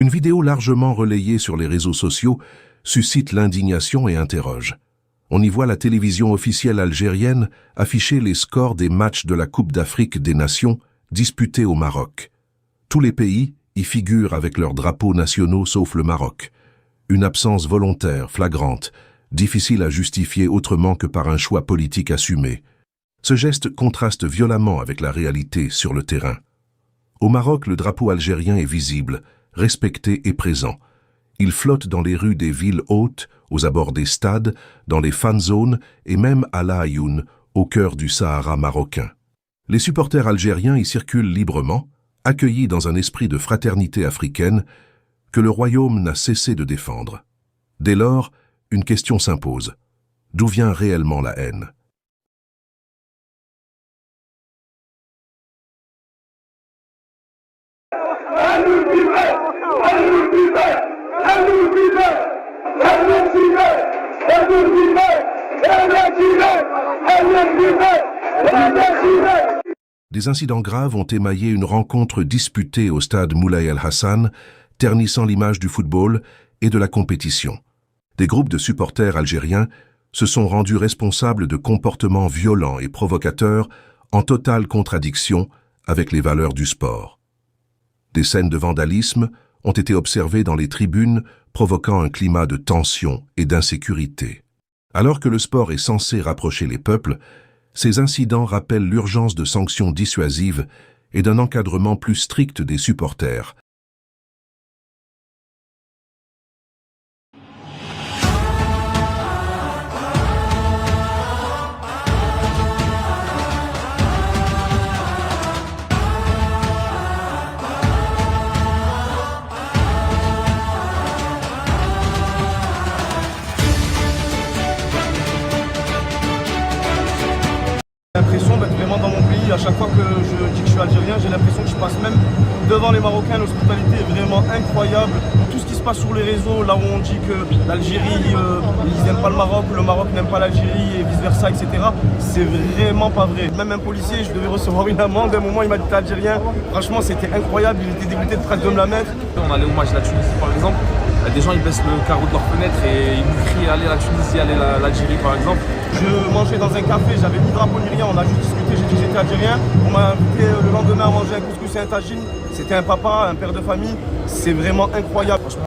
Une vidéo largement relayée sur les réseaux sociaux suscite l'indignation et interroge. On y voit la télévision officielle algérienne afficher les scores des matchs de la Coupe d'Afrique des Nations disputés au Maroc. Tous les pays y figurent avec leurs drapeaux nationaux sauf le Maroc. Une absence volontaire, flagrante, difficile à justifier autrement que par un choix politique assumé. Ce geste contraste violemment avec la réalité sur le terrain. Au Maroc, le drapeau algérien est visible, respecté et présent. Il flotte dans les rues des villes hautes, aux abords des stades, dans les fan zones et même à La Ayoun, au cœur du Sahara marocain. Les supporters algériens y circulent librement, accueillis dans un esprit de fraternité africaine que le royaume n'a cessé de défendre. Dès lors, une question s'impose. D'où vient réellement la haine ? Des incidents graves ont émaillé une rencontre disputée au stade Moulay El Hassan, ternissant l'image du football et de la compétition. Des groupes de supporters algériens se sont rendus responsables de comportements violents et provocateurs en totale contradiction avec les valeurs du sport. Des scènes de vandalisme ont été observées dans les tribunes, provoquant un climat de tension et d'insécurité. Alors que le sport est censé rapprocher les peuples, ces incidents rappellent l'urgence de sanctions dissuasives et d'un encadrement plus strict des supporters. J'ai l'impression d'être vraiment dans mon pays. À chaque fois que je dis que je suis algérien, j'ai l'impression que je passe même devant les Marocains. L'hospitalité est vraiment incroyable. Tout ce qui se passe sur les réseaux, là où on dit que l'Algérie, ils n'aiment pas le Maroc n'aime pas l'Algérie et vice-versa, etc. C'est vraiment pas vrai. Même un policier, je devais recevoir une amende. À un moment, il m'a dit t'es algérien. Franchement, c'était incroyable. Il était dégoûté de presque de me la mettre. On allait au match de la Tunisie, par exemple. Des gens ils baissent le carreau de leur fenêtre et ils nous crient allez la Tunisie, allez l'Algérie par exemple. Je mangeais dans un café, j'avais ni drapeau ni rien, on a juste discuté, j'ai dit que j'étais algérien. On m'a invité le lendemain à manger un couscous et un tagine. C'était un papa, un père de famille, c'est vraiment incroyable. Franchement